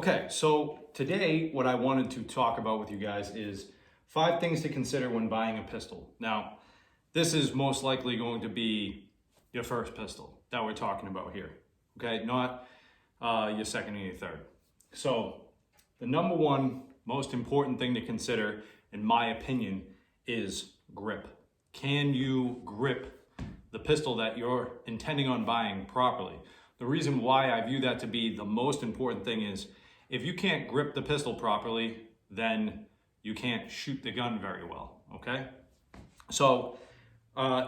Okay, so today what I wanted to talk about with you guys is 5 things to consider when buying a pistol. Now, this is most likely going to be your first pistol that we're talking about here, okay? Not your second and your third. So the number one most important thing to consider, in my opinion, is grip. Can you grip the pistol that you're intending on buying properly? The reason why I view that to be the most important thing is if you can't grip the pistol properly, then you can't shoot the gun very well, okay? So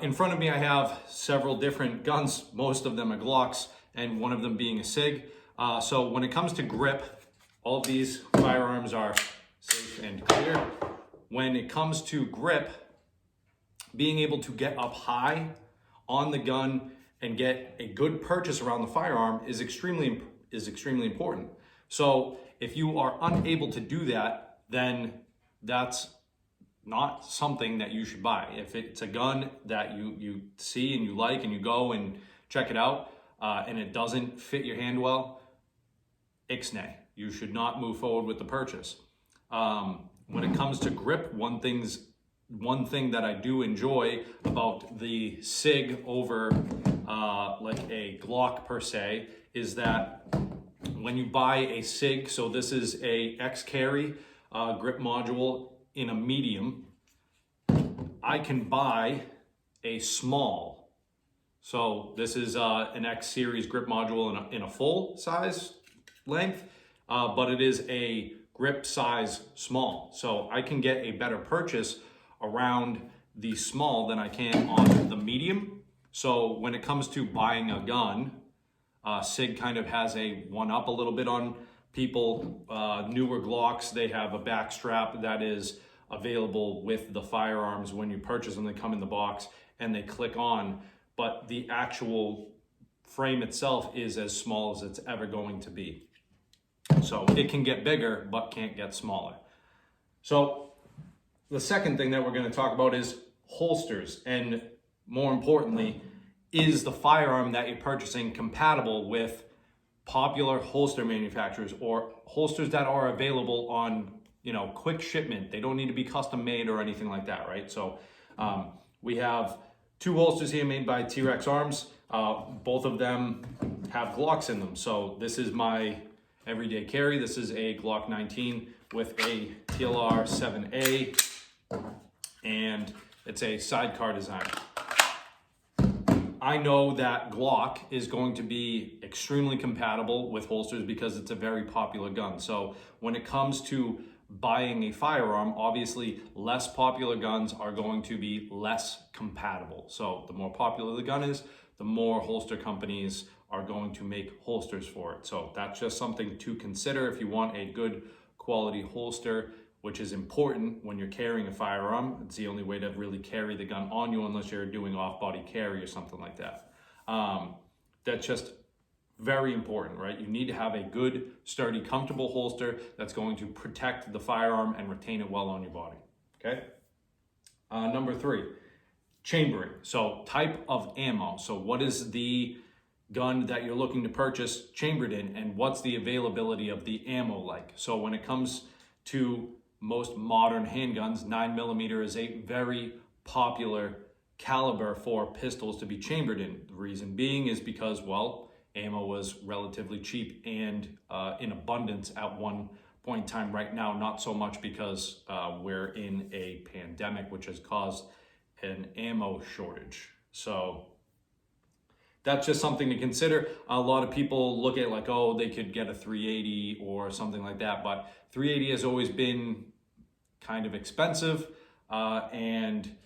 in front of me I have several different guns. Most of them are Glocks and one of them being a SIG. So when it comes to grip, all of these firearms are safe and clear. When it comes to grip, being able to get up high on the gun and get a good purchase around the firearm is extremely important. So if you are unable to do that, then that's not something that you should buy. If it's a gun that you see and you like and you go and check it out and it doesn't fit your hand well, ixnay. You should not move forward with the purchase. When it comes to grip, one thing that I do enjoy about the SIG over like a Glock per se is that when you buy a SIG, so this is a X-Carry grip module in a medium, I can buy a small. So this is an X series grip module in a full size length, but it is a grip size small. So I can get a better purchase around the small than I can on the medium. So when it comes to buying a gun, SIG kind of has a one up a little bit on people. Newer Glocks, they have a back strap that is available with the firearms. When you purchase them, they come in the box and they click on, but the actual frame itself is as small as it's ever going to be. So it can get bigger, but can't get smaller. So the second thing that we're going to talk about is holsters, and more importantly, is the firearm that you're purchasing compatible with popular holster manufacturers or holsters that are available on, quick shipment. They don't need to be custom made or anything like that, right? So we have 2 holsters here made by T-Rex Arms. Both of them have Glocks in them. So this is my everyday carry. This is a Glock 19 with a TLR 7A, and it's a sidecar design. I know that Glock is going to be extremely compatible with holsters because it's a very popular gun. So when it comes to buying a firearm, obviously less popular guns are going to be less compatible. So the more popular the gun is, the more holster companies are going to make holsters for it. So that's just something to consider if you want a good quality holster, which is important when you're carrying a firearm. It's the only way to really carry the gun on you unless you're doing off-body carry or something like that. That's just very important, right? You need to have a good, sturdy, comfortable holster that's going to protect the firearm and retain it well on your body, okay? Number 3, chambering. So type of ammo. So what is the gun that you're looking to purchase chambered in, and what's the availability of the ammo like? So when it comes to most modern handguns, 9mm is a very popular caliber for pistols to be chambered in. The reason being is because, well, ammo was relatively cheap and in abundance at one point in time. Right now, not so much because we're in a pandemic, which has caused an ammo shortage. So that's just something to consider. A lot of people look at like, oh, they could get a 380 or something like that, but 380 has always been kind of expensive, and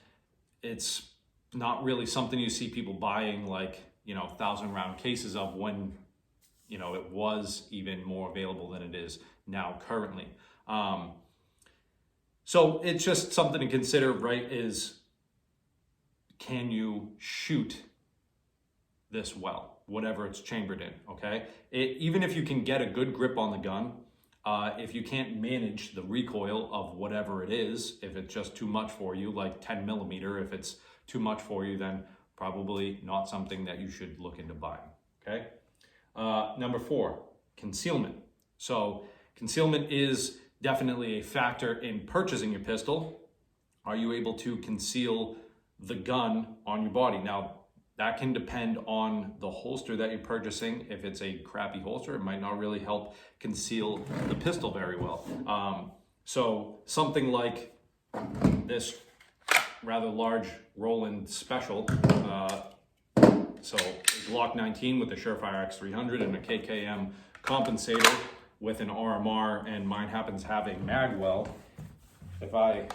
it's not really something you see people buying like, 1,000 round cases of when, it was even more available than it is now currently. So it's just something to consider, right? Is can you shoot this well, whatever it's chambered in, okay? Even if you can get a good grip on the gun, if you can't manage the recoil of whatever it is, if it's just too much for you, like 10mm, if it's too much for you, then probably not something that you should look into buying, okay? Number 4, concealment. So concealment is definitely a factor in purchasing your pistol. Are you able to conceal the gun on your body? Now, that can depend on the holster that you're purchasing. If it's a crappy holster, it might not really help conceal the pistol very well. So something like this rather large Roland Special, so Glock 19 with the Surefire X300 and a KKM compensator with an RMR, and mine happens to have a magwell. If I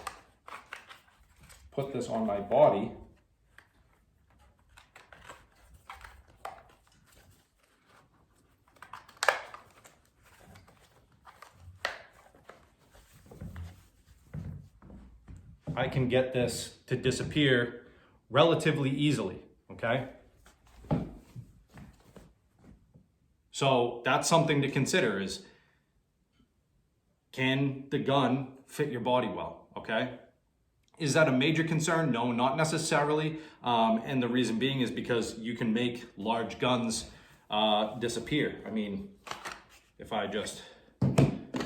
put this on my body, I can get this to disappear relatively easily, okay? So that's something to consider is, can the gun fit your body well, okay? Is that a major concern? No, not necessarily. And the reason being is because you can make large guns disappear. I mean, if I just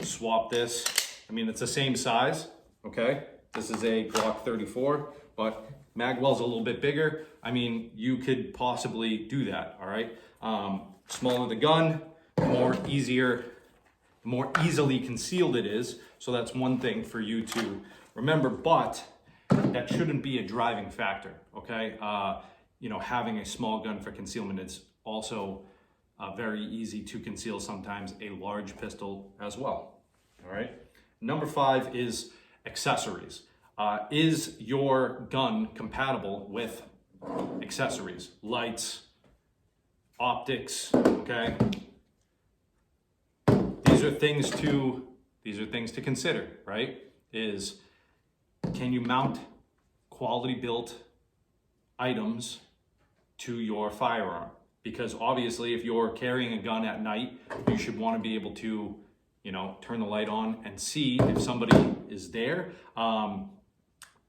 swap this, I mean, it's the same size, okay? This is a Glock 34, but magwell's a little bit bigger. I mean, you could possibly do that, all right? Smaller the gun, more easily concealed it is. So that's one thing for you to remember, but that shouldn't be a driving factor, okay? You know, having a small gun for concealment is also very easy to conceal sometimes a large pistol as well, all right? Number 5 is accessories. Is your gun compatible with accessories, lights, optics, okay? These are things to consider, right? Is, can you mount quality built items to your firearm? Because obviously if you're carrying a gun at night, you should want to be able to, you know, turn the light on and see if somebody is there.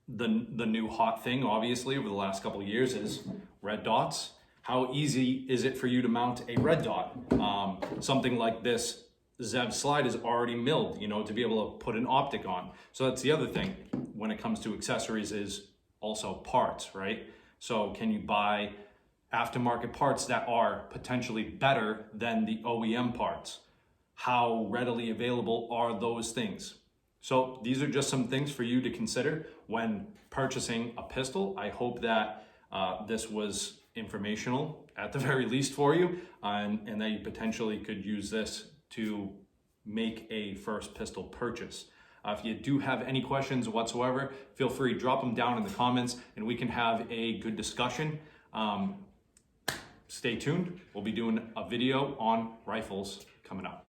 The new hot thing, obviously, over the last couple of years is red dots. How easy is it for you to mount a red dot? Something like this Zev slide is already milled, you know, to be able to put an optic on. So that's the other thing when it comes to accessories is also parts, right? So can you buy aftermarket parts that are potentially better than the OEM parts? How readily available are those things? So these are just some things for you to consider when purchasing a pistol. I hope that this was informational at the very least for you, and that you potentially could use this to make a first pistol purchase. If you do have any questions whatsoever, feel free to drop them down in the comments and we can have a good discussion. Stay tuned. We'll be doing a video on rifles coming up.